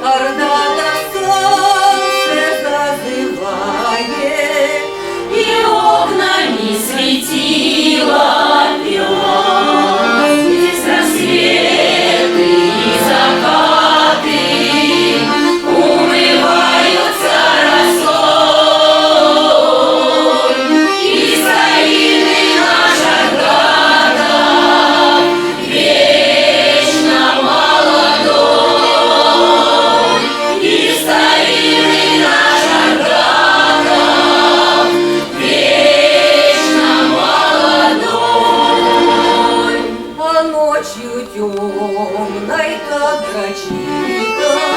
Орда солнце зазывает, и окнами светила пьет. Здесь рассветы и закаты умываются росой, и старинный наш Аркадов вечно молодой, и старинный наш Аркадов вечно молодой. А ночью темной, как грачика,